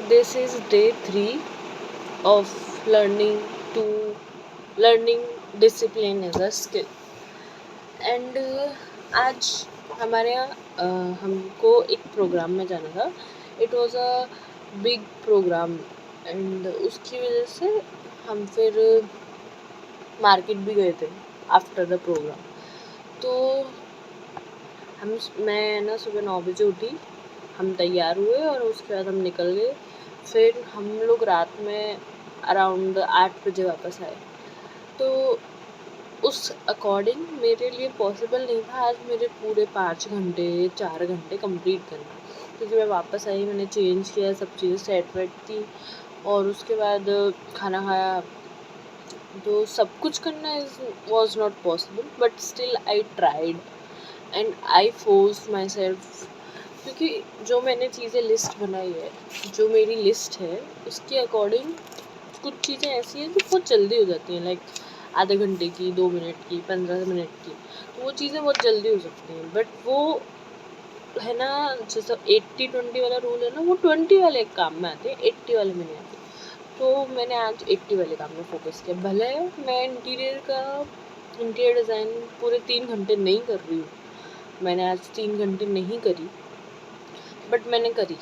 This is day 3 of to learning discipline as a skill. And आज हमारे यहाँ हमको एक प्रोग्राम में जाना था. It was a big program and उसकी वजह से हम फिर मार्केट भी गए थे आफ्टर द प्रोग्राम. तो मैं ना सुबह 9 बजे उठी, हम तैयार हुए और उसके बाद हम निकल गए. फिर हम लोग रात में अराउंड 8 बजे वापस आए. तो उस अकॉर्डिंग मेरे लिए पॉसिबल नहीं था आज मेरे पूरे 4 घंटे कंप्लीट करना, क्योंकि मैं वापस आई, मैंने चेंज किया, सब चीज़ें सेट वेट थी और उसके बाद खाना खाया. तो सब कुछ करना was not possible, but still I tried and I force my self, क्योंकि जो मैंने चीज़ें लिस्ट बनाई है, जो मेरी लिस्ट है, उसके अकॉर्डिंग कुछ चीज़ें ऐसी हैं जो बहुत जल्दी हो जाती हैं, लाइक आधे घंटे की, 2 मिनट की, 15 मिनट की. तो वो चीज़ें बहुत जल्दी हो सकती हैं, बट वो है ना, जैसा 80-20 वाला रूल है ना, वो 20 वाले काम में आते हैं, 80 वाले में नहीं आते. तो मैंने आज 80 वाले काम में फोकस किया. भले मैं इंटीरियर डिज़ाइन पूरे 3 घंटे नहीं कर रही हूँ, मैंने आज 3 घंटे नहीं करी, बट मैंने करी.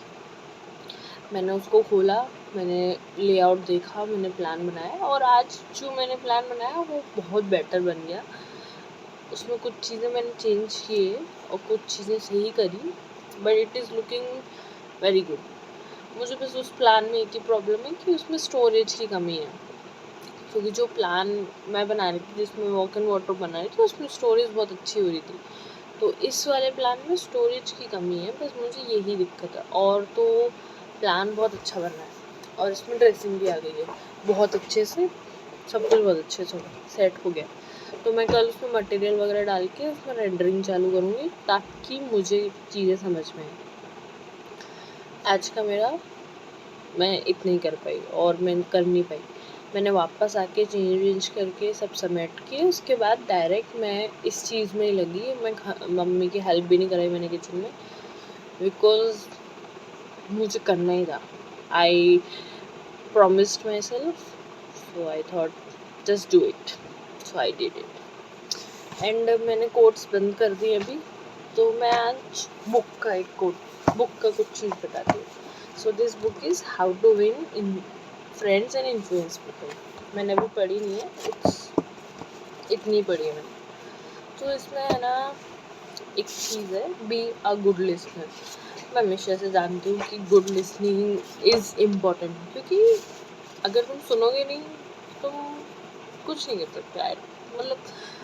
मैंने उसको खोला, मैंने लेआउट देखा, मैंने प्लान बनाया और आज जो मैंने प्लान बनाया वो बहुत बेटर बन गया. उसमें कुछ चीज़ें मैंने चेंज किए और कुछ चीज़ें सही करी, but it is looking very good. मुझे बस उस प्लान में एक ही प्रॉब्लम है कि उसमें स्टोरेज की कमी है, क्योंकि जो प्लान मैं बना रही थी, जिसमें वॉक एंड वाटर बना रही थी, उसमें स्टोरेज बहुत अच्छी हो रही थी. तो इस वाले प्लान में स्टोरेज की कमी है, बस मुझे यही दिक्कत है. और तो प्लान बहुत अच्छा बन रहा है और इसमें ड्रेसिंग भी आ गई है बहुत अच्छे से, सब कुछ बहुत अच्छे से सेट हो गया. तो मैं कल उसमें मटेरियल वगैरह डाल के उसमें रेंडरिंग चालू करूँगी, ताकि मुझे चीज़ें समझ में आए. आज का मैं इतना ही कर पाई और मैं कर नहीं पाई. मैंने वापस आके चेंज करके सब समेट के उसके बाद डायरेक्ट मैं इस चीज़ में लगी. मैं मम्मी की हेल्प भी नहीं कराई मैंने किचन में, बिकॉज मुझे करना ही था. आई promised myself, so I thought just do it, so I did it. And मैंने कोट्स बंद कर दिए अभी. तो मैं आज बुक का कुछ चीज़ बताती हूँ. So this book is how to win in friends and influence people. मैंने अभी पढ़ी नहीं है, इतनी पढ़ी है मैंने. तो इसमें है ना एक चीज़ है, बी अ गुड लिसनर. मैं हमेशा से जानती हूँ कि गुड लिसनिंग इज़ इम्पॉर्टेंट, क्योंकि अगर तुम सुनोगे नहीं, तुम कुछ नहीं कर सकते. मतलब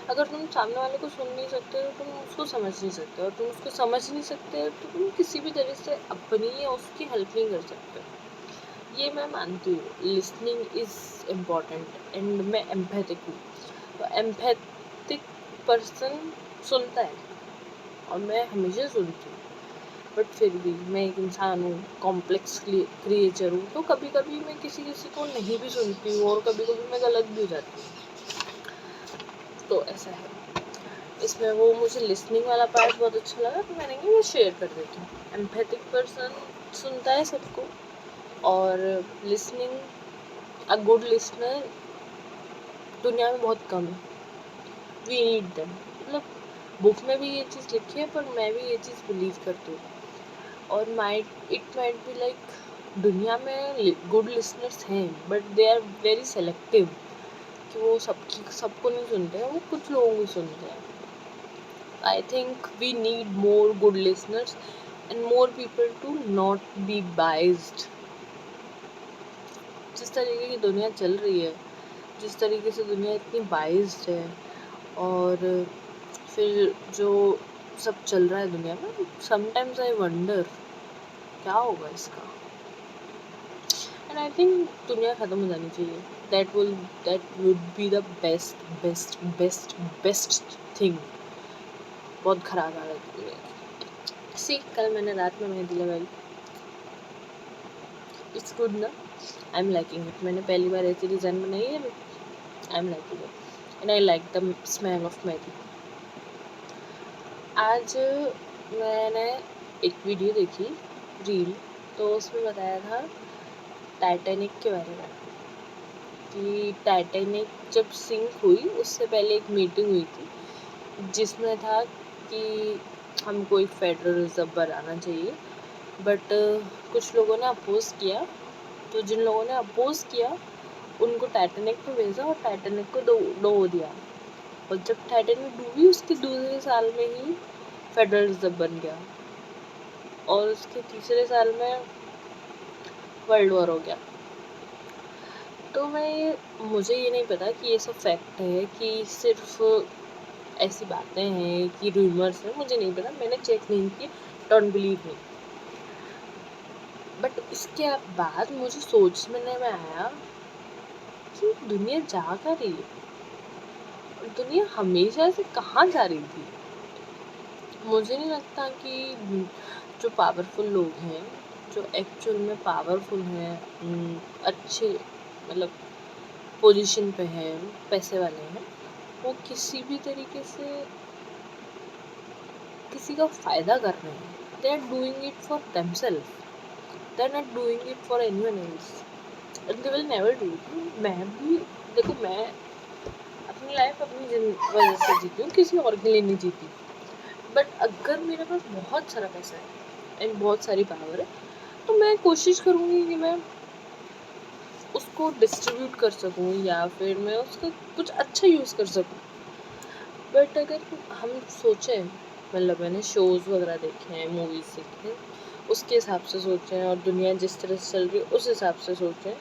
अगर तुम सामने वाले को सुन नहीं सकते तो तुम उसको समझ नहीं सकते, और तुम उसको समझ नहीं सकते तो तुम किसी भी तरह से अपनी या उसकी हेल्प नहीं कर सकते. ये मैं मानती हूँ, लिसनिंग इज़ इम्पॉर्टेंट एंड मैं एम्पैथिक हूँ. तो एम्पैथिक पर्सन सुनता है और मैं हमेशा सुनती हूँ, बट फिर भी मैं एक इंसान हूँ, कॉम्प्लेक्स क्रिएचर हूँ. तो कभी कभी मैं किसी को नहीं भी सुनती हूँ और कभी कभी मैं गलत भी हो जाती हूँ. तो ऐसा है. इसमें वो मुझे लिसनिंग वाला पार्ट बहुत अच्छा लगा, तो मैंने कहा मैं शेयर कर देती हूँ. एम्पैथिक पर्सन सुनता है सबको, और लिसनिंग, अ गुड लिसनर दुनिया में बहुत कम है. We need them. मतलब बुक में भी ये चीज़ लिखी है, पर मैं भी ये चीज़ बिलीव करती हूँ. और इट माइट बी लाइक दुनिया में गुड लिसनर्स हैं, but they are very selective, कि वो सबको नहीं सुनते हैं, वो कुछ लोगों को सुनते हैं. I think we need more good listeners and more people to not be biased. जिस तरीके की दुनिया चल रही है, जिस तरीके से दुनिया इतनी biased है, और फिर जो सब चल रहा है दुनिया में, sometimes I wonder क्या होगा इसका. And I think दुनिया ख़त्म हो जानी चाहिए. That would be the best thing. बहुत ख़राब हालत है. कल मैंने रात में मेहंदी लगाई. इट्स गुड ना, आई एम लाइकिंग इट. मैंने पहली बार ऐसी डिज़ाइन बनाई है, I am liking it and I like the smell of mehndi. आज मैंने एक वीडियो देखी, रील, तो उसमें बताया था टाइटैनिक के बारे में कि टाइटैनिक जब सिंक हुई उससे पहले एक मीटिंग हुई थी जिसमें था कि हमको एक फेडरल रिजर्व बनाना चाहिए, बट कुछ लोगों ने अपोज किया। तो जिन लोगों ने अपोज किया उनको टाइटैनिक पे भेजा और टाइटैनिक को डुबो दिया। और जब टाइटैनिक डूबी उसके दूसरे साल में ही फेडरल रिजर्व बन गया और उसके तीसरे साल में वर्ल्ड वॉर हो गया। तो मुझे ये नहीं पता कि ये सब फैक्ट है कि सिर्फ ऐसी बातें हैं कि रूमर्स हैं, मुझे नहीं पता, मैंने चेक नहीं की, डोंट बिलीव मी। बट इसके बाद मुझे सोचने में आया कि दुनिया जा कर रही है, दुनिया हमेशा से कहाँ जा रही थी। मुझे नहीं लगता कि जो पावरफुल लोग हैं, जो एक्चुअल में पावरफुल हैं, अच्छे मतलब पोजीशन पे हैं, पैसे वाले हैं, वो किसी भी तरीके से किसी का फ़ायदा कर रहे हैं। They are doing it for themself, they are not doing it for anyone else and they will never do it. मैं भी देखो, मैं अपनी लाइफ अपनी वजह से जीती हूँ, किसी और के लिए नहीं जीती। बट अगर मेरे पास बहुत सारा पैसा है एंड बहुत सारी पावर है तो मैं कोशिश करूँगी कि मैं उसको डिस्ट्रीब्यूट कर सकूँ या फिर मैं उसका कुछ अच्छा यूज़ कर सकूँ। बट अगर हम सोचें, मतलब मैंने शोज़ वगैरह देखे हैं, मूवीज़ देखे हैं, उसके हिसाब से सोचें और दुनिया जिस तरह से चल रही है उस हिसाब से सोचें,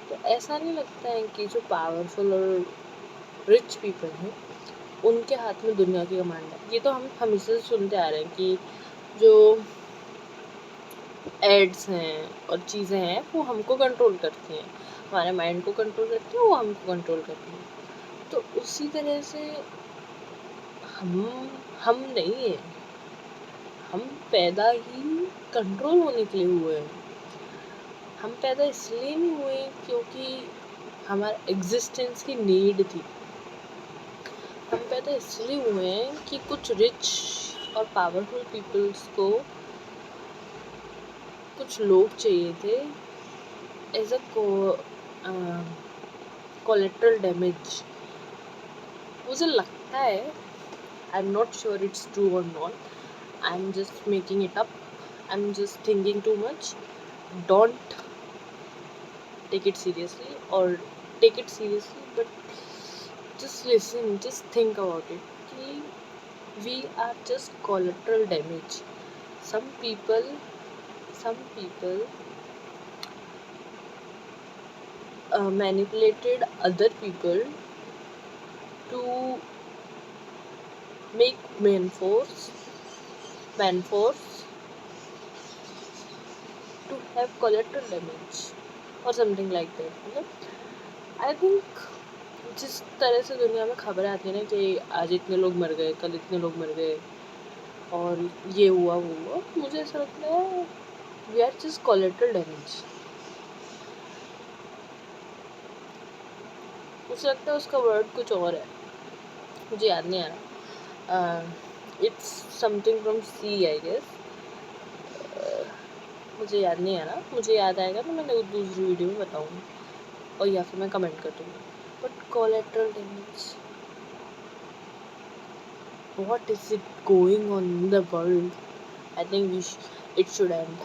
तो ऐसा नहीं लगता है कि जो पावरफुल और रिच पीपल हैं उनके हाथ में दुनिया की कमांड है। ये तो हम हमेशा से सुनते आ रहे हैं कि जो एड्स हैं और चीज़ें हैं वो हमको कंट्रोल करती हैं, हमारे माइंड को कंट्रोल करती हैं, वो हमको कंट्रोल करती हैं। तो उसी तरह से हम नहीं हैं, हम पैदा ही कंट्रोल होने के लिए हुए हैं। हम पैदा इसलिए नहीं हुए क्योंकि हमारे एग्जिस्टेंस की नीड थी। हम पैदा इसलिए हुए हैं कि कुछ रिच और पावरफुल पीपल्स को कुछ लोग चाहिए थे एज अ कोलेट्रल डैमेज। मुझे लगता है, I am not sure it's true और not, I am just making it up, I am just thinking too much. Don't take it seriously or take it seriously, but just listen, just think about it कि we are just collateral damage. some people some people manipulated other people to make man force to have collateral damage or something like that. मतलब I think जिस तरह से दुनिया में खबरें आती हैं ना कि आज इतने लोग मर गए, कल इतने लोग मर गए और ये हुआ वो हुआ, मुझे ऐसा लगता है we are just collateral damage. मुझे लगता है उसका वर्ड कुछ और है, मुझे याद नहीं आ रहा। It's something from C I guess, मुझे याद नहीं आ रहा। मुझे याद आएगा तो मैं दूसरी वीडियो में बताऊँगी और या फिर मैं कमेंट कर दूँगी। But collateral damage, what is it going on in the world? I think it should end.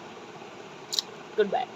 Goodbye.